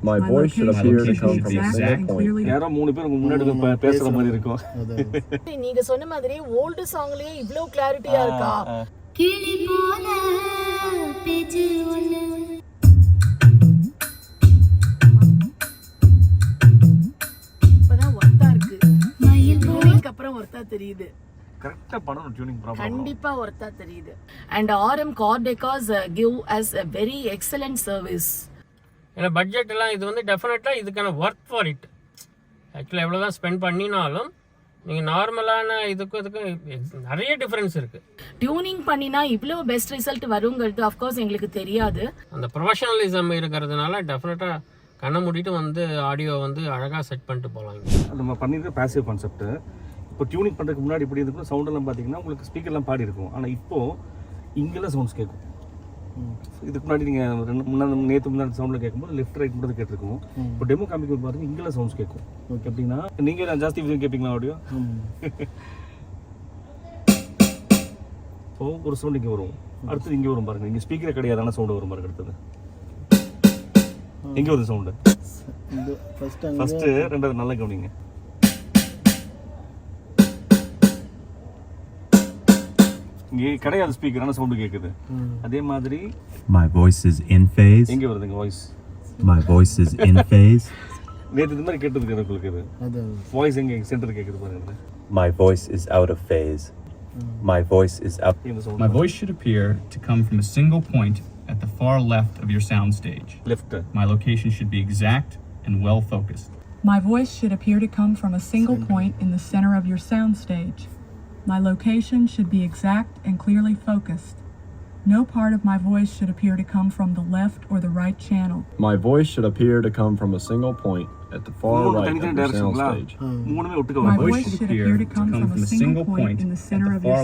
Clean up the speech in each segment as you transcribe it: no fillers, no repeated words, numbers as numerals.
My voice should appear to come from a single point. யாரோ மூணு பேர் முன்னாடி பேசுற மாதிரி இருக்கும். நீங்க சொன்ன மாதிரி ஓல்ட் சாங்லயே இவ்ளோ கிளாரிட்டியா இருக்கா? கிளி போல பேச்சு ஒண்ணு இப்பதான் ஒர்த்தா இருக்கு. மயில் அப்புறம் ஒர்த்தா தெரியுது. கரெக்ட்டா பண்ணனும் டியூனிங் ப்ராப்ளம். கண்டிப்பா ஒர்த்தா தெரியுது. And RM Chord Decors give us a very excellent service. ஏன்னா பட்ஜெட் எல்லாம் இது வந்து டெஃபினட்டா இதுக்கான ஒர்த் ஃபார் இட். ஆக்சுவலா எவ்வளவுதான் ஸ்பெண்ட் பண்ணினாலும் நீங்க நார்மலான இதுக்கும் நிறைய டிஃபரன்ஸ் இருக்கு. டியூனிங் பண்ணினா இவ்வளவு பெஸ்ட் ரிசல்ட் வருங்கிறது ஆஃப் கோர்ஸ் எங்களுக்கு தெரியாது. அந்த ப்ரொஃபஷனலிசம் இருக்கிறதுனால டெஃபினட்டா கண்ண மூடிட்டு வந்து ஆடியோ வந்து அழகா செட் பண்ணிட்டு போலாம். நம்ம பண்ணிருக்க பாசிவ் கான்செப்ட். இப்போ டியூனிங் பண்ணுறதுக்கு முன்னாடி இப்படி இருக்கும் சவுண்டெல்லாம் பார்த்தீங்கன்னா உங்களுக்கு ஸ்பீக்கர்லாம் பாடி இருக்கும். ஆனால் இப்போது இங்கெல்லாம் சவுண்ட்ஸ் கேட்கும். இதுக்கு முன்னாடி நீங்கள் நேற்று முன்னாடி சவுண்டில் கேட்கும்போது லெஃப்ட் ரைட் மட்டும் கேட்டிருக்கும். இப்போ டெமோ காமிக்கும் பாருங்க இங்கெல்லாம் சவுண்ட்ஸ் கேட்கும். ஓகே எப்படின்னா நீங்கள் ஜாஸ்தி கேட்பீங்களா ஆடியோ? இப்போ ஒரு சவுண்ட் இங்கே வரும், அடுத்தது இங்கே வரும் பாருங்க. இங்கே ஸ்பீக்கரே கிடையாதான சவுண்டு வரும் பாருங்க. அடுத்தது எங்கே வருது சவுண்டு? ஃபஸ்ட்டு ரெண்டாவது நல்லா கவனிங்க. இங்கே கிடையாது ஸ்பீக்கர், ஆனால் சவுண்டு கேட்குது. அதே மாதிரி My voice is in phase. எங்கே வருதுங்க voice? My voice is in phase. நேற்று இந்த மாதிரி கேட்டதுக்கு உங்களுக்கு இது வாய்ஸ் எங்கே சென்டர் கேட்குது பாருங்க. My voice is out of phase. My voice is up. My voice should appear to come from a single point at the far left of your sound stage. Left. My location should be exact and well focused. My voice should appear to come from a single point in the center of your sound stage. My location should be exact and clearly focused. No part of my voice should appear to come from the left or the right channel. My voice should appear to come from a single point at the far right of your sound stage. My voice should appear to come from a single point in the center of your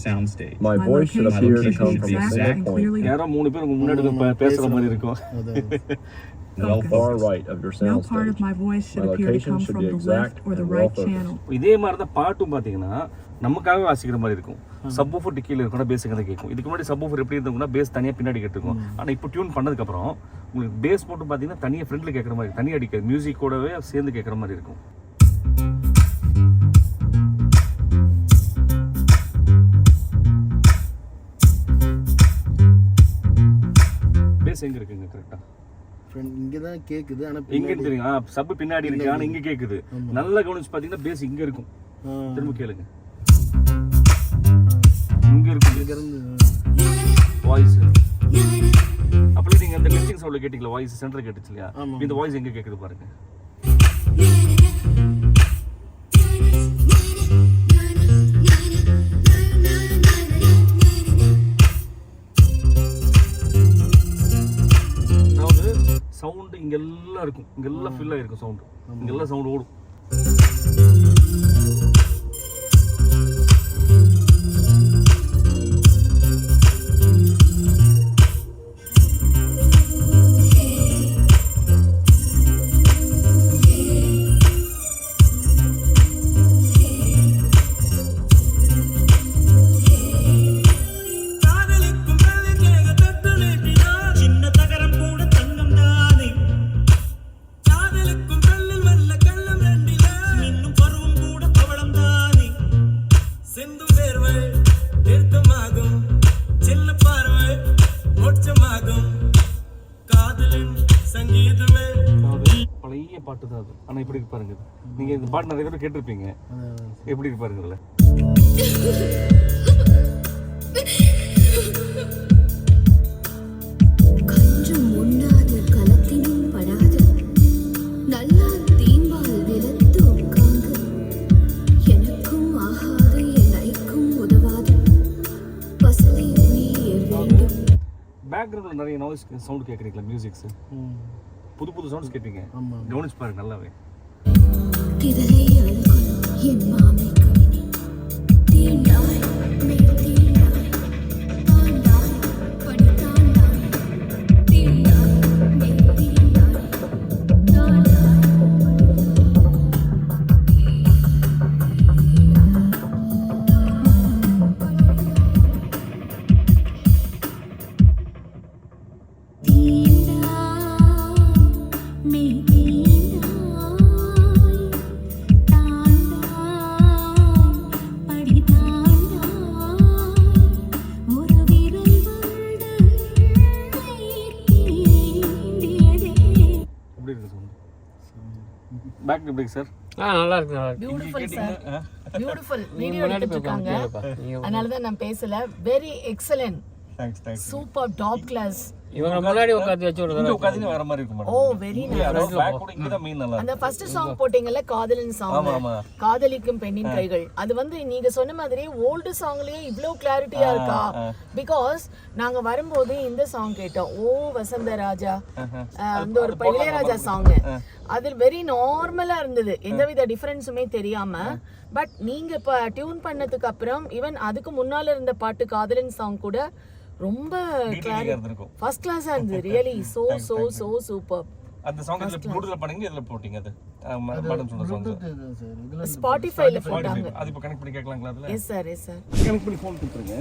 sound stage. My voice should appear to come from a single point. யாரோ மூணு பேர் முன்னாடி பேசுற மாதிரி இருக்கும். Well far right of your sound No stage. part of my voice should appear to come from the left or the right channel. இதே மாதிரி தான் பாட்டும் பார்த்தீங்கன்னா நமக்காக வாசிக்கிற மாதிரி இருக்கும். சப்வூஃபர் டிக்கியில் இருக்கணும், பேஸ் எங்கே கேட்கும். இதுக்கு முன்னாடி சப்வூஃபர் எப்படி இருந்தோம்னா பேஸ் தனியாக பின்னாடி கேட்டுருக்கும். ஆனால் இப்போ டியூன் பண்ணதுக்கப்புறம் உங்களுக்கு பேஸ் போட்டு பார்த்தீங்கன்னா தனியாக ஃப்ரண்ட்டில் கேட்குற மாதிரி, தனியாக அடிக்காது, மியூசிக்கோடவே சேர்ந்து கேட்குற மாதிரி இருக்கும். பேஸ் எங்கே இருக்குங்க கரெக்டாக? இங்க தான் கேக்குது. ஆனா எங்க தெரியும் சப் பின்னாடி இருக்கு, ஆனா இங்க கேக்குது. நல்லா கவனிச்சு பாத்தீங்கன்னா பேஸ் இங்க இருக்கும். திரும்ப கேளுங்க, இங்க இருக்கு வாய்ஸ். அப்படியே நீங்க அந்த லிஃப்டிங் சவுண்ட்ல கேட்டீங்களா, வாய்ஸ் சென்டர் கேட்டுச்சு இல்லையா? இந்த வாய்ஸ் எங்க கேக்குது பாருங்க. சவுண்டு இங்கெல்லாம் இருக்கும், இங்கெல்லாம் ஃபில் ஆகிருக்கும் சவுண்டு, இங்கெல்லாம் சவுண்டு ஓடும். பழைய பாட்டு தான் அது. ஆனால் இப்படி பாருங்க, நீங்க இந்த பாட்டு நிறைய பேர் கேட்டிருப்பீங்க. எப்படி பாருங்கல்ல. பேக்ரவுண்ட்ல நிறைய நாய்ஸ் சவுண்ட் கேட்குறீங்களா, மியூசிக்ஸ் புது புது சவுண்ட்ஸ் கேட்பீங்க. கவனிச்சு பாருங்க நல்லாவே. எப்படி இருக்கு சவுண்ட்? பேக் எப்படி சார்? நல்லா இருக்கு, நல்லா இருக்கு. Beautiful sir, beautiful. நீங்க வீடியோ முன்னாடி எடுத்துட்டு போய் இருக்காங்க, கேளுப்பா. நீங்க அதனால தான் நான் பேசல. Very excellent, thanks. Super, top class. இவங்க முன்னாடி உட்காந்து வச்சு ஒரு இங்க உட்கார்ந்து வேற மாதிரி இருக்கும் ஓ மேடம். வெரி அதாவது நைஸ். பேக் கூட இங்க தான் மெயின் நல்லா அந்த இருக்கு. ஃபர்ஸ்ட் சாங் போட்டீங்கல்ல, காதலன் சாங், ஆமா. காதலிக்கும் பெண்ணின் கைகள், அது வந்து நீங்க சொன்ன மாதிரி ஓல்டு சாங்லயே இவ்ளோ கிளாரிட்டியா இருக்கா? பிகாஸ் நாங்க வரும்போது இந்த சாங் கேட்டோம், ஓ வசந்த ராஜா, அந்த ஒரு இளையராஜா சாங். அது வெரி நார்மலா இருந்தது, எந்தவித டிஃபரன்ஸுமே தெரியாம. பட் நீங்க இப்ப டியூன் பண்ணதுக்கு அப்புறம் ஈவன் அதுக்கு முன்னால இருந்த பாட்டு காதலன் சாங் கூட ரொம்ப ஃபர்ஸ்ட் கிளாஸா இருந்தது. Really so so so super. அந்த சாங் இதுல ப்ளூடூத்ல பண்ணீங்க, இதுல போட்டீங்க. அது மேடம் சொன்ன சாங் சார் இதுல ஸ்பாட்டிஃபைல போட்டாங்க. அது இப்ப கனெக்ட் பண்ணி கேட்கலாங்களா? அதுல yes sir, yes sir. Connect பண்ணி ஃபோன் கொடுத்துருங்க.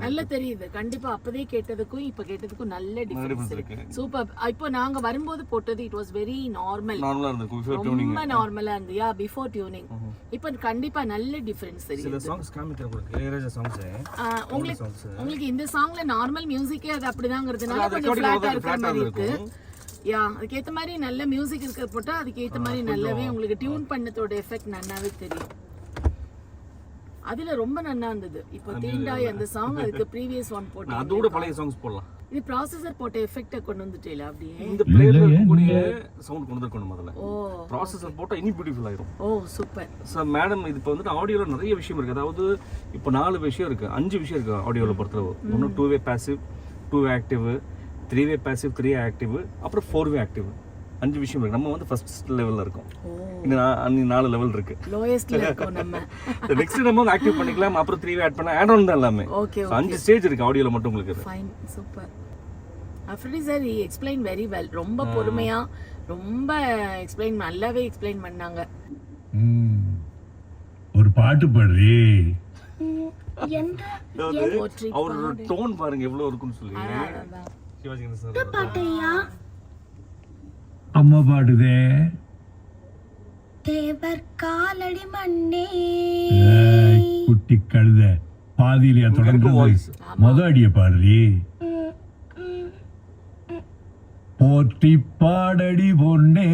நல்ல தெரியுது கண்டிப்பா. அப்பதே கேட்டதுக்கும் இப்ப கேட்டதுக்கும் நல்ல டிஃபரன்ஸ் இருக்கு. சூப்பர். இப்போ நாங்க வரும்போது போட்டது இட் வாஸ் வெரி நார்மல், நார்மலா இருந்தது பிஃபோர் டியூனிங். ரொம்ப நார்மலா இருந்தது. யா பிஃபோர் டியூனிங். இப்போ கண்டிப்பா நல்ல டிஃபரன்ஸ் தெரியுது. சில சாங்ஸ் காமிக்கிறேன் உங்களுக்கு, இளையராஜா சாங்ஸ். உங்களுக்கு இந்த சாங்ல நார்மல் மியூசிக்கே அது அப்படிதாங்கிறதுனால கொஞ்சம் ஃபிளாட்டா இருக்கிற மாதிரி இருக்கு. யா அதுக்கேத்த மாதிரி நல்ல மியூசிக் இருக்கிற போட்டா அதுக்கேத்த மாதிரி நல்லாவே உங்களுக்கு டியூன் பண்ணதோட எஃபெக்ட் நல்லாவே தெரியும். அதுல ரொம்ப நல்லா இருந்தது. இப்போ தீண்டாய் அந்த சாங், அதுக்கு ப்ரீவியஸ் ஒன் போட்டேன். அதோட பழைய சாங்ஸ் போடலாம். இது ப்ராசஸர் போட்ட எஃபெக்ட்ட கொண்டு வந்துட்டீல அப்படியே. இந்த பிளேயர்ல இருக்கக்கூடிய சவுண்ட் கொண்டு வரணும் முதல்ல. ஓ ப்ராசஸர் போட்டா இன்னும் பியூட்டிஃபுல் ஆயிடும். ஓ சூப்பர். சார் மேடம், இது இப்போ வந்துட்டு ஆடியோல நிறைய விஷயம் இருக்கு. அதாவது இப்போ 4 விஷயம் இருக்கு, 5 விஷயம் இருக்கு ஆடியோல பொறுத்தளவு. ஒன்று 2-வே பாசிவ், 2-வே ஆக்டிவ், 3-வே பாசிவ், 3-வே ஆக்டிவ், அப்புறம் 4-வே ஆக்டிவ். 5 விஷயம் இருக்கு. நம்ம வந்து ஃபர்ஸ்ட் லெவல்ல இருக்கோம். இன்னும் 4 லெவல் இருக்கு. லோயஸ்ட்ல இருக்கோம் நம்ம. நெக்ஸ்ட் நம்ம வந்து ஆக்டிவ் பண்ணிக்கலாம். அப்புறம் 3-வே ஆட் பண்ணா ஆட் ஆன் தான் எல்லாமே. ஓகே. 5 ஸ்டேஜ் இருக்கு ஆடியோல மட்டும் உங்களுக்கு. Fine, super. அஃப்ரி sir he explained very well. ரொம்ப பொறுமையா ரொம்ப எக்ஸ்பிளைன் நல்லாவே எக்ஸ்பிளைன் பண்ணாங்க. ஒரு பாட்டு பாடுறீ. அவரோட டோன் பாருங்க எவ்வளவு இருக்குன்னு சொல்லி. சிவாஜி சார் பாட்டையா அம்மா பாடுதே. தேவர் காலடி மண்ணே. குட்டி கழுத பாதியிலையா தொடங்குது. மொத அடிய பாடுறீ. போற்றி பாடடி பொன்னே.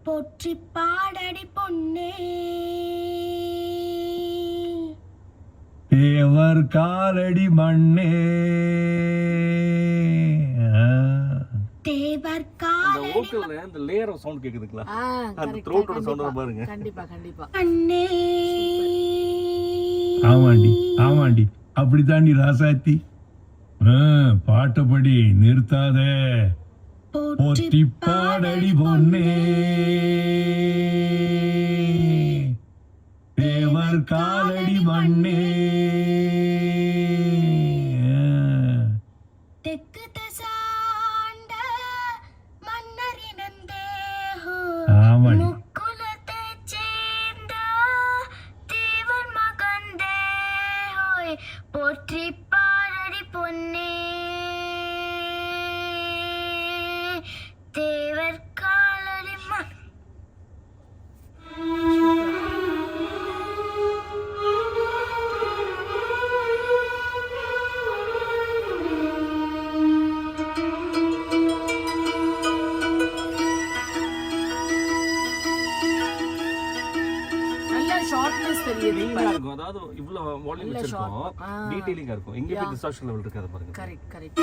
போற்றி பாடடி பொன்னே. தேவர் காலடி மண்ணே. தேவர் அந்த வோக்கல்ல அந்த லேயர் ஆஃப் சவுண்ட் கேக்குதுங்களா? அந்த த்ரோட்டோட சவுண்ட் பாருங்க. கண்டிப்பா கண்டிப்பா. ஆமாண்டி ஆமாண்டி, அப்படித்தாண்டி ராசாத்தி. பாட்டப்படி நிறுத்தாத. போற்றி பாடடி பொன்னே. தேவர் காலடி மண்ணே. தெற்கு தசாண்ட மன்னரினந்தேஹோ. ஆமாண்டி. முக்குலத்தை சேர்ந்த தேவர் மகந்தேஹோய். போற்றி பாடடி பொன்னே. தேவர் காலடி ஷார்ப்னஸ் தெரியுது Clean-ஆ இருக்கும். அதாவது இவ்வளோ வால்யூம் நல்ல வச்சிருக்கோம், sharp. டீடைலிங்கா இருக்கும். எங்க போய் டிஸ்டார்ஷன் லெவல் இருக்காது பாருங்க. Correct correct.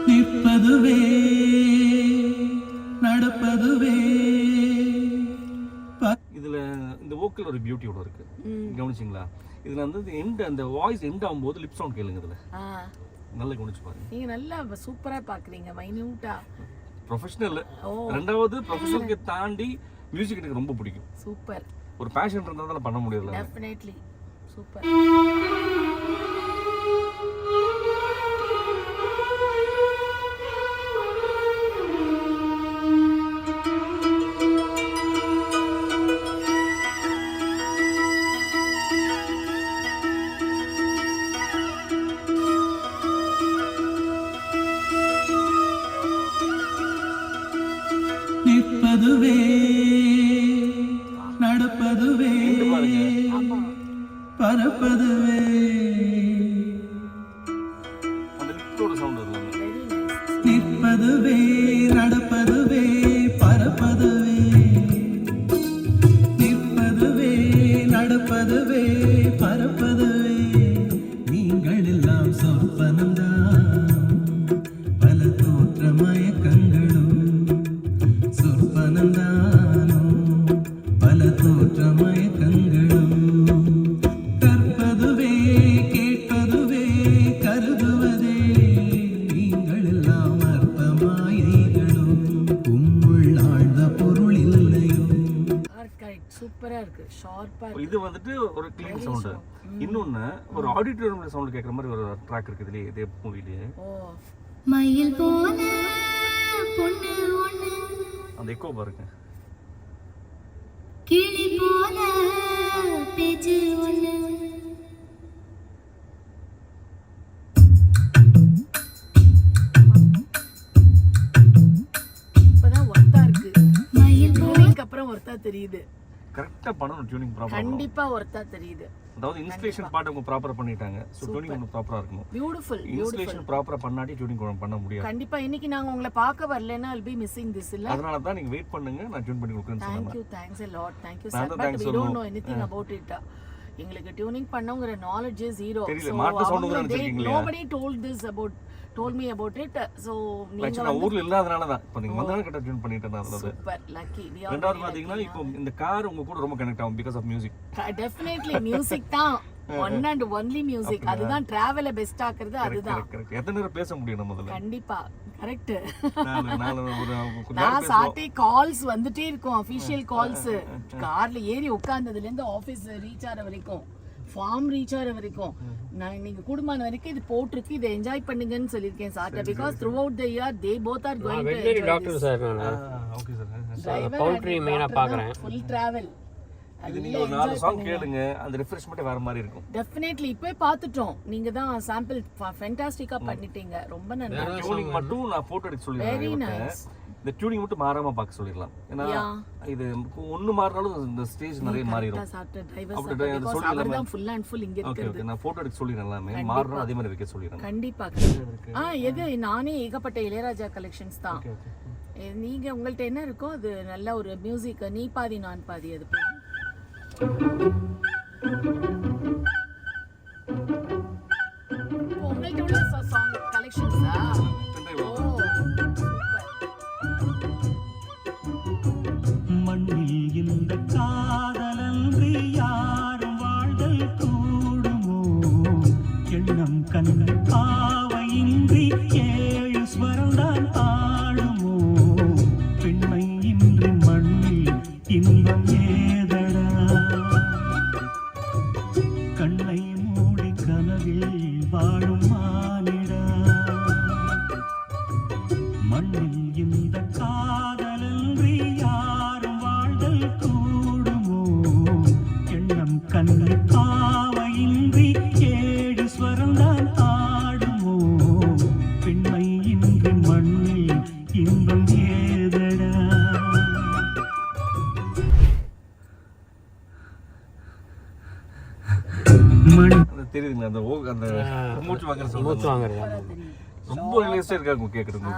நிற்பதுவே நடப்பதுவே இதுல இந்த வோக்கல் ஒரு பியூட்டியோட இருக்கு, கவனிச்சிங்களா? இதுல வந்து எண்ட் அந்த வாய்ஸ் எண்ட் ஆகும்போது லிப் சவுண்ட் கேளுங்க. இதுல நல்லா கவனிச்சு பாருங்க. நீங்க நல்லா சூப்பரா பாக்குறீங்க, மைன்யூட்டா. ப்ரொஃபஷனல். ரெண்டாவது ப்ரொஃபஷனலுக்கு தாண்டி மியூசிக் எனக்கு ரொம்ப பிடிக்கும். சூப்பர். ஒரு பேஷன் இருந்தாலும் பண்ண முடியல. Definitely super. நிற்பதுவே நடப்பதுவே பறப்பதுவே. அந்த லிப்டோட சவுண்ட் இருக்கு. நிற்பதுவே நடப்பதுவே பறப்பதுவே. நிற்பதுவே நடப்பதுவே பறப்பதுவே. நீங்கள் எல்லாம் சொற்பனந்தான், பல தோற்ற மயக்கங்களும் சொற்பனந்தானோ, பல தோற்ற மயக்கங்களும். கற்பதுவே கேட்பதுவே கருதுவதே, நீங்கள் எல்லாம் அற்பமாயைகளும் உம்முள் ஆழ்ந்த பொருள் இல்லையோ. கரெக்ட். சூப்பரா இருக்கு, ஷார்ப்பா இது இருக்கு. வந்துட்டு ஒரு க்ளீன் சவுண்டு. இன்னொன்னு ஒரு ஆடிட்டோரியம்ல சவுண்ட் கேட்குற மாதிரி ஒரு ட்ராக் இருக்கு இதுலயே, இதே மூவிலேயே. மயில் போல பொண்ணு ஒண்ணு, அந்த எக்கோ பாருங்க. கிளி போல பேச்சு ஒண்ணு. இப்பதான் ஒர்த்தா இருக்கு, மயில் டியூனிங்க்கு அப்புறம் ஒர்த்தா தெரியுது. கரெக்டா பண்ணணும் டியூனிங் ப்ராப்பரா. கண்டிப்பா ஒர்த்தா தெரியுது. அதாவது இன்ஸ்டலேஷன் பார்ட் அவங்க ப்ராப்பரா பண்ணிட்டாங்க. சோ டியூனிங் ஒன்னு ப்ராப்பரா இருக்கணும். பியூட்டிஃபுல். இன்ஸ்டலேஷன் ப்ராப்பரா பண்ணாட்டி டியூனிங் பண்ண முடியாது. கண்டிப்பா இன்னைக்கு நாங்க உங்களை பார்க்க வரலன்னா I'll be missing this இல்ல. அதனால தான் நீங்க வெயிட் பண்ணுங்க, நான் டியூன் பண்ணி கொடுக்கிறேன்னு Thank சொன்னேன். you, thanks a lot, thank you sir. நான் தான் But thanks we don't know சொல்லணும். anything about it. எங்களுக்கு டியூனிங் பண்ணவங்கற knowledge is zero. தெரியல, மாட்டு சவுண்ட் தான் நினைச்சிருக்கீங்களா? Nobody told me about it. So நீங்க நான் ஊர்ல இல்லாதனால தான். இப்போ நீங்க வந்தாலும் கிட்ட டியூன் பண்ணிட்டேன் நான். அதாவது சூப்பர் லக்கி. we are ரெண்டாவது பாத்தீங்கன்னா இப்போ இந்த கார் உங்க கூட ரொம்ப கனெக்ட் ஆகும் because of music. definitely music தான் one and only music. அதுதான் டிராவலை பெஸ்ட் ஆக்குறது. அதுதான் கரெக்ட். எத்தனை நேரம் பேச முடியும் நம்ம முதல்ல? கண்டிப்பா கரெக்ட். நாலு ஒரு நான் சாட்டே கால்ஸ் வந்துட்டே இருக்கும், அபிஷியல் கால்ஸ். கார்ல ஏறி உட்கார்ந்ததுல இருந்து ஆபீஸ் ரீச் ஆற வரைக்கும், ஃபார்ம் ரீச் ஆற வரைக்கும், நான் இன்னைக்கு குடும்பம் வரைக்கும் இது போட்டிருக்கு, இதை என்ஜாய் பண்ணுங்கன்னு சொல்லியிருக்கேன் சார்ட்ட. Because through out the year they both are going to veterinary doctor sir. நான் ஓகே சார். பவுல்ட்ரி மெயினா பார்க்கறேன். Full travel. இது நீங்க ஒரு 4 சாங் கேளுங்க, அந்த ரிஃப்ரெஷ்மென்ட் வேற மாதிரி இருக்கும். டெஃபினெட்லி இப்பவே பார்த்துட்டோம். நீங்க தான் சாம்பிள் ஃபேண்டாஸ்டிக்கா பண்ணிட்டீங்க. ரொம்ப நன்றி. டியூனிங் மட்டும் நான் போட்டோ எடுத்து வெரி சொல்லிடுறேன். நைஸ். இந்த டியூனிங் மட்டும் மாறாம பார்க்க சொல்லிடலாம். ஏன்னா இது ஒன்னு மாறினாலும் இந்த ஸ்டேஜ் நிறைய மாறிடும். அவர்தான் ஃபுல் அண்ட் ஃபுல் இங்க ஓகே இருக்குது. ஓகே, நான் போட்டோ எடுத்து சொல்லிடுறேன். எல்லாமே மாறினா அதே மாதிரி வைக்க சொல்லிடுறேன். கண்டிப்பா. எது நானே ஏகப்பட்ட இளையராஜா கலெக்ஷன்ஸ் தான். நீங்க உங்கள்ட்ட என்ன இருக்கோ அது நல்ல ஒரு மியூசிக், நீ பாதி நான் பாதி. அது உங்கள்ட்ட உள்ள சாங் கலெக்ஷன்ஸா? மண்ணில் இந்த காதலன்று யாரும் வாழ்தல் கூடுமோ, எண்ணம் கண்ணு பாவையின்றி 7 ஸ்வரம்தான் ஆடுமோ, பெண்மை இன்று மண்ணில் இன்பம் ஏதடா, கண்ணை மூடி கனவில் வாழும் மானிடா, மண்ணில் இந்த காதலன்றி யாரும் வாழ்தல் கூடுமோ, எண்ணம் கண்ணு பாவையின்றி 7 ஸ்வரம்தான் ஆடுமோ, பெண்மை இன்று மண்ணில் இன்பம் ஏதடா. தெரியுதுங்க அந்த அந்த மூச்சு வாங்குற மூச்சு வாங்குறது ரொம்ப ரிலேஸ்டா இருக்காங்க கேக்குறது.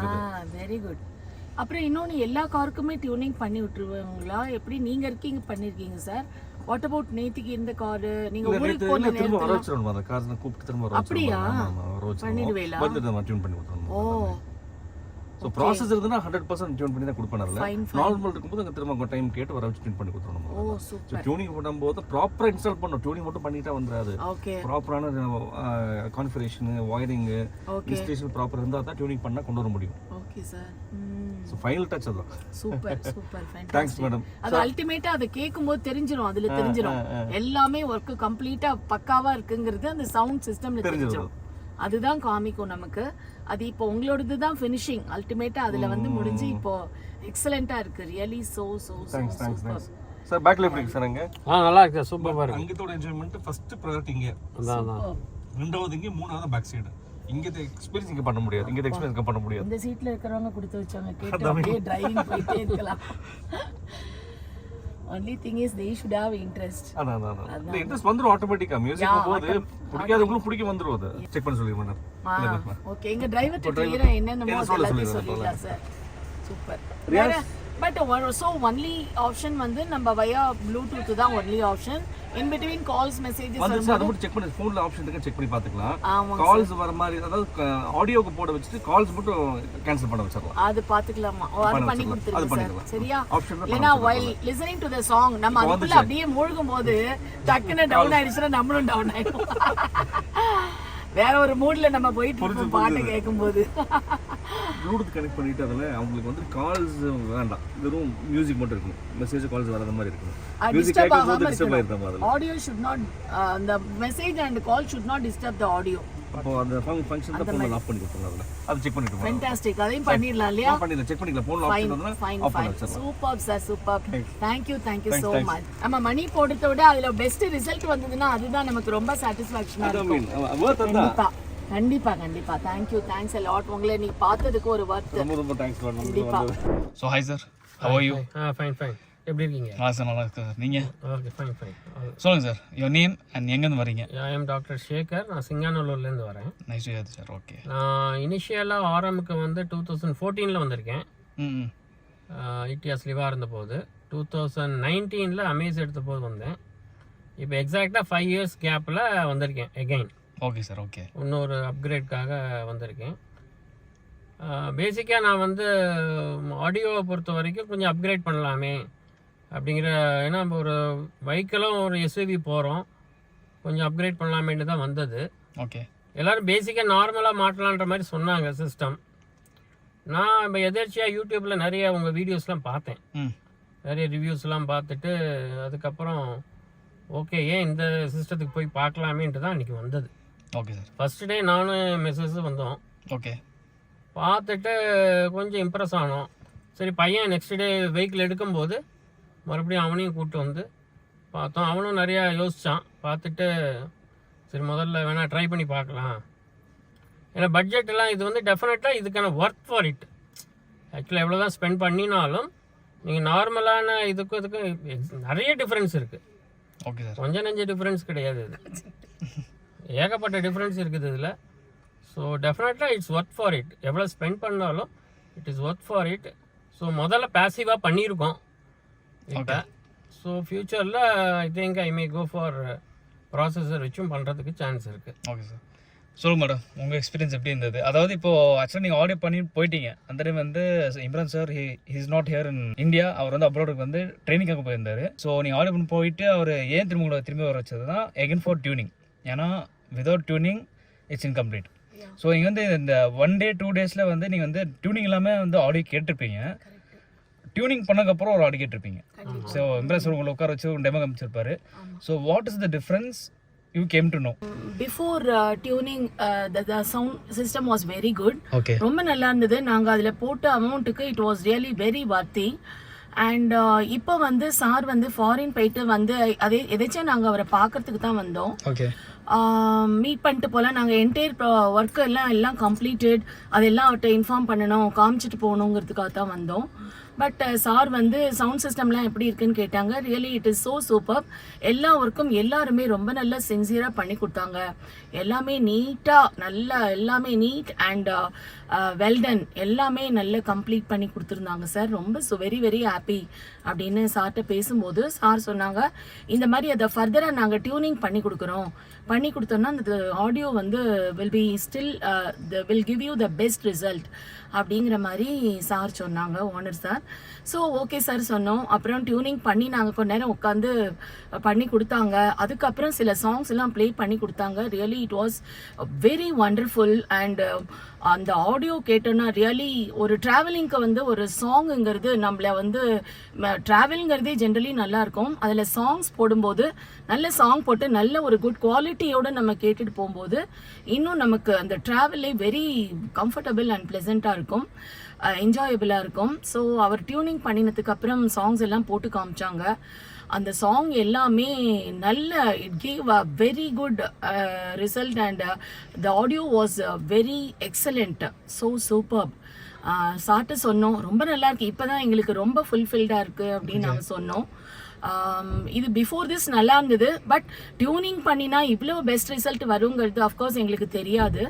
Very good. அப்புறம் இன்னொன்று எல்லா காருக்குமே டியூனிங் பண்ணி விட்டுருவாங்களா? எப்படி நீங்க பண்ணிருக்கீங்க சார்? வாட் அபவுட் நேத்திக்கு இந்த காரு நீங்க ஊருக்கு போன திரும்ப வர நேரத்துல வச்சிரணும் அந்த காரை கூப்பிட்டு திரும்ப வர அப்படியா? வச்சிரணும். பண்ணிடுவேலா? வந்து நம்ம டியூன் பண்ணி விட்டுறணும். ஓ ஸோ ப்ராசஸ் இருந்ததுன்னா 100% டியூன் பண்ணி தான் கொடுப்பேன்ல. Fine, fine. நார்மல் இருக்கும்போது அங்கே திரும்ப டைம் கேட்டு வர வச்சு டியூன் பண்ணி கொடுத்துடணும். ஓ ஸோ சூப்பர். டியூனிங் பண்ணும்போது ப்ராப்பராக இன்ஸ்டால் பண்ணணும். டியூனிங் மட்டும் பண்ணிட்டா வந்துடாது. ஓகே ப்ராப்பரான configuration wiring okay installation proper இருந்தால் தான் டியூனிங் பண்ணால் கொண்டு வர முடியும். Okay sir. So final touch அதான். Super super thanks fantastic. Madam. அது அல்டிமேட்டா அதை கேட்கும்போது தெரிஞ்சிரும், அதுல தெரிஞ்சிரும் எல்லாமே ஒர்க் கம்ப்ளீட்டா பக்காவா இருக்குங்கிறது அந்த சவுண்ட் சிஸ்டம்ல தெரிஞ்சிரும். அதுதான் காமிக்கும் நமக்கு. அது இப்போ உங்களோடது தான் ஃபினிஷிங் அல்டிமேட்டா அதுல வந்து முடிஞ்சு இப்போ எக்ஸலென்ட்டா இருக்கு. Really so so thanks thanks super. Thanks sir. பேக்ல எப்படி இருக்கு சார்? அங்கே நல்லா இருக்கு, சூப்பராக இருக்கு. அங்கத்தோட என்ஜாய்மெண்ட் ஃபர்ஸ்ட் ப்ரையாரிட்டி இங்கே, அதான் ரெண்டாவது இங்கே, மூணாவது பேக் சைடு. இங்கே எக்ஸ்பீரியன்ஸ் இங்கே பண்ண முடியாது, இங்கே எக்ஸ்பீரியன்ஸ் இங்கே பண்ண முடியாது. இந்த சீட்ல இருக்கிறவங்க கொடுத்து வச்சாங்க கேட்டு அப்படியே டிரைவிங் போயிட்டே இருக்கலாம். only thing is they should have interest. அதான் இந்த இன்ட்ரெஸ்ட் வந்துரும் ஆட்டோமேட்டிக்கா. மியூசிக் போது பிடிக்காதவங்களும் பிடிக்க வந்துரும். அது செக் பண்ணி சொல்லிடுங்க மேடம். ஓகே, எங்க டிரைவர் கிளியரா என்னென்னமோ எல்லாத்தையும் சொல்லிடலாம் sir. Super. But so only option வந்து நம்ம வயா ப்ளூடூத் தான் only option. In between calls messages வந்து அதை மட்டும் செக் பண்ணி ஃபோன்ல ஆப்ஷன் இருக்கு, செக் பண்ணி பார்த்துக்கலாம். ஆமாங்க கால்ஸ் வர மாதிரி அதாவது ஆடியோக்கு போட வச்சுட்டு கால்ஸ் மட்டும் கேன்சல் பண்ண வச்சிடலாம். அது பாத்துக்கலாமா? அது பண்ணி கொடுத்துருங்க சார். சரியா? ஆப்ஷன் ஏன்னா while listening to the song நம்ம அதுக்குள்ள அப்படியே மூழ்கும் போது டக்குன்னு டவுன் ஆயிடுச்சுன்னா நம்மளும் டவுன் ஆயிடும். வேற ஒரு மூட்ல நம்ம போயிட்டு இருப்போம் பாட்டு கேட்கும்போது. ப்ளூடூத் கனெக்ட் பண்ணிட்டு அதில் அவங்களுக்கு வந்து கால்ஸ் வேண்டாம், வெறும் மியூசிக் மட்டும் இருக்கணும். மெசேஜ் கால்ஸ் வராத மாதிரி இருக்கணும். மியூசிக் கேட்கும்போது டிஸ்டர்ப் ஆயிருந்தாங்க. அதில் audio should not the message and call should not disturb the audio. அப்போ அந்த ஃபங்க்ஷன் தான் ஃபோன்ல ஆஃப் பண்ணி கொடுத்துருங்க. அதில் அது செக் பண்ணிட்டு Fantastic. அதையும் பண்ணிடலாம் இல்லையா? பண்ணிடலாம், செக் பண்ணிக்கலாம். ஃபோன்ல ஆஃப் பண்ணதுனா ஆஃப் பண்ணி வச்சிரலாம். Super sir, super. thank you so much. நம்ம மணி போடுறத விட அதுல பெஸ்ட் ரிசல்ட் வந்ததுன்னா அதுதான் நமக்கு ரொம்ப சாட்டிஸ்ஃபேக்ஷனா இருக்கும். கண்டிப்பா கண்டிப்பா. Thanks a lot. உங்களை நீ பார்த்ததுக்கு ஒரு வர்த். ரொம்ப தேங்க்ஸ் மேடம். கண்டிப்பா. So hi sir, how are you? Fine. எப்படி இருக்கீங்க? நல்லா இருக்கு சார். நீங்கள் ஓகே, ஃபைன். சொல்லுங்கள் சார், யுவர் நேம் அண்ட் எங்கேருந்து வரீங்க? I am doctor Sekar. நான் சிங்கானல்லூர்லேருந்து வரேன். Nice to hear sir. Okay. நான் இனிஷியலாக ஆரம்புக்கு வந்து 2014 வந்திருக்கேன். இடிஎஸ் லிவாக இருந்தபோது 2019 அமேஸ் எடுத்த போது வந்தேன். இப்போ எக்ஸாக்டாக 5 years கேப்பில் வந்திருக்கேன் எகைன். Okay sir. ஓகே. இன்னொரு அப்கிரேட்காக வந்திருக்கேன். பேசிக்காக நான் வந்து ஆடியோவை பொறுத்த வரைக்கும் கொஞ்சம் அப்கிரேட் பண்ணலாமே அப்படிங்கிற, ஏன்னா நம்ம ஒரு வெஹிக்கிளும் ஒரு எஸ்யூவி போகிறோம், கொஞ்சம் அப்கிரேட் பண்ணலாமேன்னு தான் வந்தது. ஓகே. எல்லோரும் பேசிக்காக நார்மலாக மாட்டலான்ற மாதிரி சொன்னாங்க சிஸ்டம். நான் இப்போ எதேர்ச்சியாக யூடியூப்பில் நிறைய உங்கள் வீடியோஸ்லாம் பார்த்தேன், நிறைய ரிவ்யூஸ்லாம் பார்த்துட்டு அதுக்கப்புறம் ஓகே ஏன் இந்த சிஸ்டத்துக்கு போய் பார்க்கலாமேன்ட்டு தான் இன்றைக்கி வந்தது. Okay sir. ஃபஸ்ட் டே நானும் மெசேஜும் வந்தோம். ஓகே. பார்த்துட்டு கொஞ்சம் இம்ப்ரெஸ் ஆனோம். சரி, பையன் நெக்ஸ்ட் டே வெஹிக்கிள் எடுக்கும்போது மறுபடியும் அவனையும் கூப்பிட்டு வந்து பார்த்தோம். அவனும் நிறையா யோசித்தான். பார்த்துட்டு சரி முதல்ல வேணால் ட்ரை பண்ணி பார்க்கலாம். ஏன்னா பட்ஜெட்டெல்லாம் இது வந்து டெஃபினட்டாக இதுக்கான ஒர்க் ஃபார் இட். ஆக்சுவலாக எவ்வளோ தான் ஸ்பெண்ட் பண்ணினாலும் நீங்கள் நார்மலான இதுக்கும் நிறைய டிஃப்ரென்ஸ் இருக்குது. Okay sir. கொஞ்சம் நெஞ்ச டிஃப்ரென்ஸ் கிடையாது, இது ஏகப்பட்ட டிஃப்ரென்ஸ் இருக்குது இதில். ஸோ டெஃபினட்டாக இட்ஸ் ஒர்க் ஃபார் இட். எவ்வளோ ஸ்பெண்ட் பண்ணாலும் it is work for it. So முதல்ல பேசிவாக பண்ணியிருக்கோம் இப்போ. ஸோ ஃப்யூச்சரில் I think I may go for processor வச்சும் பண்ணுறதுக்கு சான்ஸ் இருக்குது. Okay sir. சொல்லுங்கள் மேடம், உங்கள் எக்ஸ்பீரியன்ஸ் எப்படி இருந்தது? அதாவது இப்போது ஆக்சுவலாக நீங்கள் ஆடியோ பண்ணி போயிட்டீங்க. அந்த டைம் வந்து Imran sir is not here in India. அவர் வந்து அப்ராடுக்கு வந்து ட்ரைனிங்காக போயிருந்தார். ஸோ நீங்கள் ஆடியோ பண்ணி போயிட்டு அவர் ஏன் திரும்ப வர வச்சது தான் எகன் ஃபார் டியூனிங். ஏன்னா without tuning it's incomplete. So நீங்கள் வந்து இந்த 1 day 2 days வந்து நீங்கள் வந்து டியூனிங் இல்லாமல் வந்து ஆடியோ கேட்டிருப்பீங்க. டியூனிங் பண்ணக்கப்புறம் ஒரு ஆடியோ கேட்டிருப்பீங்க. ஸோ இம்ப்ரெஸ் உங்களை உட்கார வச்சு ஒரு டெமோ காமிச்சிருப்பாரு. So what is the difference you came to know? Before tuning the sound system was very good. Okay. ரொம்ப நல்லா இருந்தது. நாங்கள் அதில் போட்ட அமௌண்ட்டுக்கு it was really very worthy. And இப்போ வந்து சார் வந்து ஃபாரின் போயிட்டு வந்து எதாச்சும் நாங்கள் அவரை பார்க்கறதுக்கு தான் வந்தோம். ஓகே. மீட் பண்ணிட்டு போகலாம். நாங்கள் என்டையர் ஒர்க்கு எல்லாம் கம்ப்ளீட்டட், அதெல்லாம் அவர்கிட்ட இன்ஃபார்ம் பண்ணணும், காமிச்சிட்டு போகணுங்கிறதுக்காக தான் வந்தோம். பட் சார் வந்து சவுண்ட் சிஸ்டம்லாம் எப்படி இருக்குன்னு கேட்டாங்க. Really it is so super. எல்லா ஒர்க்கும் எல்லாருமே ரொம்ப நல்லா சின்சியராக பண்ணி கொடுத்தாங்க. எல்லாமே நீட்டாக நல்லா எல்லாமே நீட் அண்ட் வெல்டன் எல்லாமே நல்லா கம்ப்ளீட் பண்ணி கொடுத்துருந்தாங்க சார். ரொம்ப வெரி வெரி ஹாப்பி அப்படின்னு சார்கிட்ட பேசும்போது சார் சொன்னாங்க, இந்த மாதிரி அதை ஃபர்தராக நாங்கள் டியூனிங் பண்ணி கொடுக்குறோம். பண்ணி கொடுத்தோம்னா அந்த ஆடியோ வந்து will be still will give you the best result அப்படிங்கிற மாதிரி சார் சொன்னாங்க, owner sir. So okay sir சொன்னோம். அப்புறம் டியூனிங் பண்ணி நாங்கள் கொஞ்ச நேரம் உட்காந்து பண்ணி கொடுத்தாங்க. அதுக்கப்புறம் சில சாங்ஸ் எல்லாம் ப்ளே பண்ணி கொடுத்தாங்க. Really it was very wonderful. And அந்த ஆடியோ கேட்டோன்னா ரியலி ஒரு ட்ராவலிங்க்கு வந்து ஒரு சாங்குங்கிறது நம்மளை வந்து ட்ராவலிங்கிறதே ஜென்ரலி நல்லாயிருக்கும். அதில் சாங்ஸ் போடும்போது நல்ல சாங் போட்டு நல்ல ஒரு குட் குவாலிட்டியோடு நம்ம கேட்டுட்டு போகும்போது இன்னும் நமக்கு அந்த ட்ராவலே வெரி கம்ஃபர்டபுள் அண்ட் ப்ளசண்ட்டாக இருக்கும், என்ஜாயபிளாக இருக்கும். ஸோ அவர் டியூனிங் பண்ணினதுக்கு அப்புறம் சாங்ஸ் எல்லாம் போட்டு காமிச்சாங்க. அந்த சாங் எல்லாமே நல்ல it gave a very good result and the audio was very excellent, so super. Chart சொன்னோம் ரொம்ப நல்லா இருக்கு, இப்போ தான் எங்களுக்கு ரொம்ப ஃபுல்ஃபில்டாக இருக்குது அப்படின்னு நாங்கள் சொன்னோம். இது பிஃபோர் திஸ் நல்லா இருந்தது, பட் டியூனிங் பண்ணினா இவ்வளோ பெஸ்ட் ரிசல்ட் வருங்கிறது அஃப்கோர்ஸ் எங்களுக்கு தெரியாது.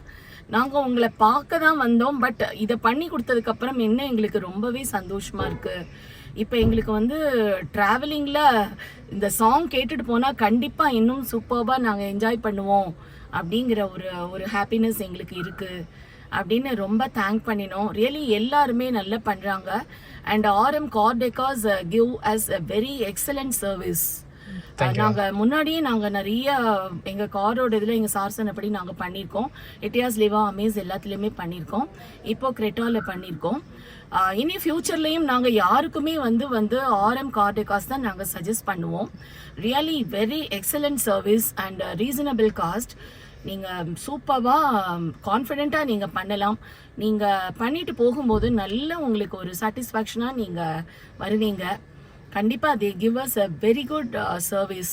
நாங்கள் உங்களை பார்க்க தான் வந்தோம், பட் இதை பண்ணி கொடுத்ததுக்கப்புறம் இன்னும் எங்களுக்கு ரொம்பவே சந்தோஷமாக இருக்குது. இப்போ எங்களுக்கு வந்து ட்ராவலிங்கில் இந்த சாங் கேட்டுட்டு போனால் கண்டிப்பாக இன்னும் சூப்பர்பாக நாங்கள் என்ஜாய் பண்ணுவோம் அப்படிங்கிற ஒரு ஹாப்பினஸ் எங்களுக்கு இருக்குது அப்படின்னு ரொம்ப தேங்க் பண்ணினோம். ரியலி எல்லாருமே நல்லா பண்ணுறாங்க. And RM Car Decors give us a very excellent service. நாங்கள் முன்னாடியே நாங்கள் நிறைய எங்கள் காரோட இதில் எங்கள் சார் சொன்னபடி நாங்கள் பண்ணியிருக்கோம். எட்டியாஸ் லிவா அமேஸ் எல்லாத்துலேயுமே பண்ணியிருக்கோம். இப்போ கிரெட்டாவில் பண்ணியிருக்கோம். இனி ஃப்யூச்சர்லேயும் நாங்கள் யாருக்குமே வந்து RM Car Decors தான் நாங்கள் சஜஸ்ட் பண்ணுவோம். Really very excellent service and reasonable cost. நீங்கள் சூப்பராக கான்ஃபிடெண்ட்டாக நீங்கள் பண்ணலாம். நீங்கள் பண்ணிட்டு போகும்போது நல்ல உங்களுக்கு ஒரு சாட்டிஸ்ஃபேக்ஷனாக நீங்கள் வருவீங்க. கண்டிப்பாக they give us a very good service,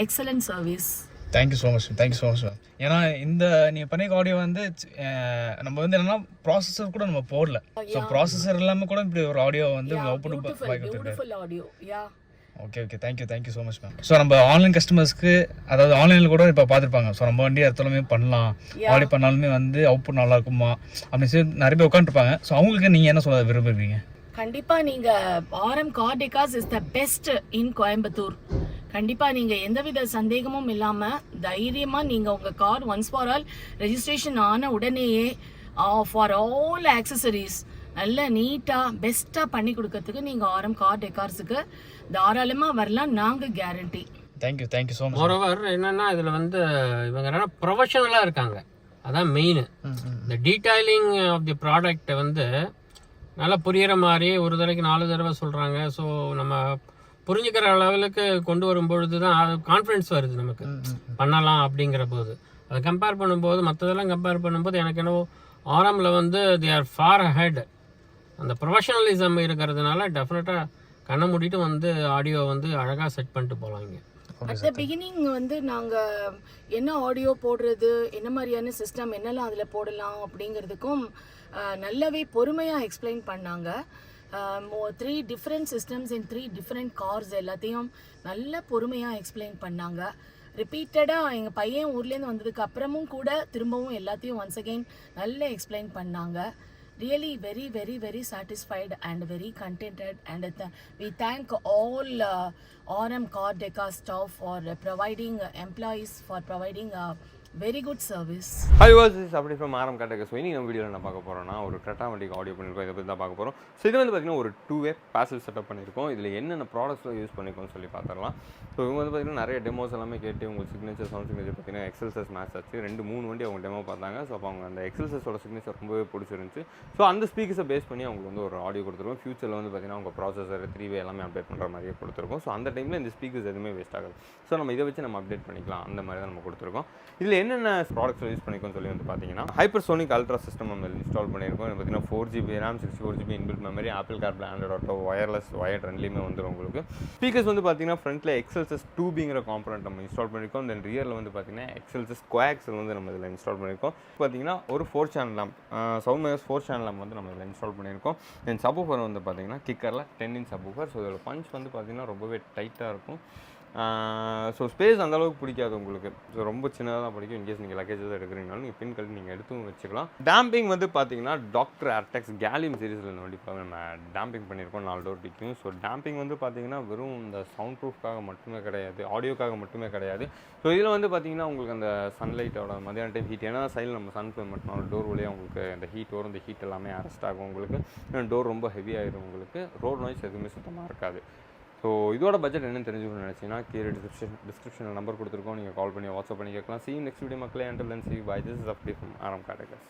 excellent service. Thank you so much, thank you so much ma'am. ஏன்னா இந்த நீங்கள் பண்ணிக்க ஆடியோ வந்து நம்ம வந்து என்னன்னா ப்ராசஸர் கூட நம்ம போடல. ஸோ ப்ராசஸர் இல்லாமல் கூட இப்படி ஒரு ஆடியோ வந்து beautiful audio. Yeah okay okay thank you so much ma'am. So நம்ம ஆன்லைன் கஸ்டமர்ஸ்க்கு அதாவது ஆன்லைனில் கூட இப்போ பார்த்துருப்பாங்க, ஸோ நம்ம வண்டி இடத்துலமே பண்ணலாம், ஆடியோ பண்ணாலுமே வந்து அவுட்புட் நல்லா இருக்குமா அப்படின்னு சொல்லி நிறைய பேர் உட்காந்துருப்பாங்க. ஸோ அவங்களுக்கு நீங்கள் என்ன சொல்ல விரும்புகிறீங்க? கண்டிப்பாக நீங்கள் RM Car Decors is the best in Coimbatore. கண்டிப்பாக நீங்கள் எந்தவித சந்தேகமும் இல்லாமல் தைரியமாக நீங்கள் உங்கள் car once for all registration ஆன உடனேயே ஃபார் ஆல் ஆக்சசரிஸ் நல்ல நீட்டாக பெஸ்ட்டாக பண்ணி கொடுக்கறதுக்கு நீங்கள் RM Car Decorsக்கு தாராளமாக வரலாம், நாங்கள் guarantee. Thank you so much. Moreover என்னென்னா இதில் வந்து இவங்க என்னென்னா ப்ரொஃபஷனலாக இருக்காங்க, அதான் மெயின். இந்த டீடைலிங் ஆஃப் தி ப்ராடக்ட்டை வந்து நல்லா புரிகிற மாதிரி ஒரு தடவைக்கு 4 தடவை சொல்கிறாங்க. ஸோ நம்ம புரிஞ்சுக்கிற லெவலுக்கு கொண்டு வரும்பொழுது தான் அது கான்ஃபிடென்ஸ் வருது நமக்கு பண்ணலாம் அப்படிங்கிற போது. அதை கம்பேர் பண்ணும்போது மற்றதெல்லாம் கம்பேர் பண்ணும்போது எனக்கு என்னவோ RMல வந்து தே ஆர் ஃபார் அஹெட். அந்த ப்ரொஃபஷனலிசம் இருக்கிறதுனால டெஃபினட்டாக கண்ணை மூடிட்டு வந்து ஆடியோ வந்து அழகாக செட் பண்ணிட்டு போகலாம். இங்கே அட் த பிகினிங் வந்து நாங்கள் என்ன ஆடியோ போடுறது, என்ன மாதிரியான சிஸ்டம் என்னெல்லாம் அதில் போடலாம் அப்படிங்கிறதுக்கும் நல்லாவே பொறுமையாக எக்ஸ்பிளைன் பண்ணாங்க. 3 டிஃப்ரெண்ட் சிஸ்டம்ஸ் இன் 3 டிஃப்ரெண்ட் கார்ஸ் எல்லாத்தையும் நல்ல பொறுமையாக எக்ஸ்பிளைன் பண்ணாங்க. ரிப்பீட்டடாக எங்கள் பையன் ஊர்லேருந்து வந்ததுக்கு அப்புறமும் கூட திரும்பவும் எல்லாத்தையும் ஒன்ஸ் அகெயின் நல்லா எக்ஸ்பிளைன் பண்ணாங்க. Really very very very satisfied and very contented, and we thank all RM Car Decors staff for providing employees for providing very good service. High was is அப்படி ஃப்ரம் RM Car Decors. இன்னைக்கு நம்ம வீடியோவில் என்ன பார்க்க போகிறோம்னா ஒரு Creta வண்டிக்கு audio பண்ணியிருக்கோம், இதை பற்றி தான் பார்க்க போகிறோம். ஸோ இது வந்து பார்த்திங்கன்னா ஒரு 2-வே பேசிவ் செட்டப் பண்ணியிருக்கோம். இதில் என்னென்ன ப்ராடக்ட்ஸ்லாம் யூஸ் பண்ணிக்கோன்னு சொல்லி பார்த்துடலாம். ஸோ இவங்க வந்து பார்த்திங்கன்னா நிறைய டெமோஸ் எல்லாமே கேட்டு உங்களுக்கு சிக்னேச்சர் சவுண்ட் சிக்னேச்சர் பார்த்திங்கன்னா எக்ஸல்சஸ் மேட்ச் ஆச்சு. 2-3 வண்டி அவங்க டெமோ பார்த்தாங்க. ஸோ அப்போ அவங்க அந்த எக்ஸல்சஸோட சிக்னேச்சர் ரொம்பவே பிடிச்சிருந்துச்சு. ஸோ அந்த ஸ்பீக்கர்ஸை பேஸ் பண்ணி அவங்களுக்கு வந்து ஒரு ஆடியோ கொடுத்துருக்கோம். ஃபியூச்சரில் வந்து பார்த்திங்கன்னா அவங்க ப்ராசஸர் 3-வே எல்லாமே அப்டேட் பண்ணுற மாதிரியே கொடுத்துருக்கோம். ஸோ அந்த டைமில் இந்த ஸ்பீக்கர்ஸ் எதுவுமே வேஸ்ட் ஆகாது. ஸோ நம்ம இதை வச்சு நம்ம அப்டேட் பண்ணிக்கலாம், அந்த மாதிரி தான் நம்ம கொடுத்துருக்கோம். இதில் என்னென்ன ப்ராடக்ட்ஸ் யூஸ் பண்ணிக்கோன்னு சொல்லி வந்து பார்த்தீங்கன்னா ஹைப்பர்சோனிக் அல்ட்ரா சிஸ்டம் நம்ம இன்ஸ்டால் பண்ணியிருக்கோம். இது பார்த்தீங்கன்னா 4GB RAM 64GB inbuilt memory, apple CarPlay, Android auto, wireless wired ரெண்டுலேயுமே வந்துடும் உங்களுக்கு. ஸ்பீக்கர்ஸ் வந்து பார்த்தீங்கன்னா ஃப்ரண்ட்டில் XLSS 2Bங்கிற காம்பனண்ட் நம்ம இன்ஸ்டால் பண்ணியிருக்கோம். தென் ரியரில் வந்து பார்த்தீங்கன்னா XLSS கோஆக்சல் வந்து நம்ம இதில் இன்ஸ்டால் பண்ணியிருக்கோம். பார்த்தீங்கன்னா ஒரு 4 channel lamp sound max 4 channel lamp வந்து நம்ம இதில் இன்ஸ்டால் பண்ணியிருக்கோம். தென் சப்வூஃபர் வந்து பார்த்தீங்கன்னா கிக்கரில் 10 inch சப்வூஃபர். ஸோ இதோட பஞ்ச் வந்து பார்த்தீங்கன்னா ரொம்பவே டைட்டாக இருக்கும். ஸோ ஸ்பேஸ் அந்தளவுக்கு பிடிக்காது உங்களுக்கு. ஸோ ரொம்ப சின்னதாக தான் பிடிக்கும். இன்கேஸ் நீங்கள் லக்கேஜ் தான் எடுக்கிறீங்கனாலும் நீங்கள் பின் கழட்டி நீங்கள் எடுத்தும் வச்சுக்கலாம். டேம்பிங் வந்து பார்த்தீங்கன்னா டாக்டர் ஏர்டெக்ஸ் கேலியம் சீரிஸில் இந்த வண்டிப்பாக நம்ம டேம்பிங் பண்ணியிருக்கோம் 4 டோர் டிக்கும். ஸோ டேம்பிங் வந்து பார்த்தீங்கன்னா வெறும் இந்த சவுண்ட் ப்ரூஃப்காக மட்டுமே கிடையாது, ஆடியோக்காக மட்டுமே கிடையாது. ஸோ இதில் வந்து பார்த்தீங்கன்னா உங்களுக்கு அந்த சன்லைட்டோட மதியான டைம் ஹீட், ஏன்னா சைடில் நம்ம சன் ஃப்ளேம் மட்டும் டோர் வழியாக உங்களுக்கு அந்த ஹீட் வரும். இந்த ஹீட் எல்லாமே அரெஸ்ட் ஆகும் உங்களுக்கு. டோர் ரொம்ப ஹெவியாகிடும் உங்களுக்கு. ரோட் நாய்ஸ் எதுவுமே சுத்தமாக இருக்காது. ஸோ இதோட பட்ஜெட் என்னன்னு தெரிஞ்சுக்கணும்னு நினச்சிங்கன்னா கீழே டிஸ்கிரிப்ஷனில் நம்பர் கொடுத்துருக்கோம். நீங்கள் கால் பண்ணி வாட்ஸ்அப் பண்ணி கேட்கலாம். See you next video மக்களே. Until then, see you. Bye. This is Afdi from Aram Katakas.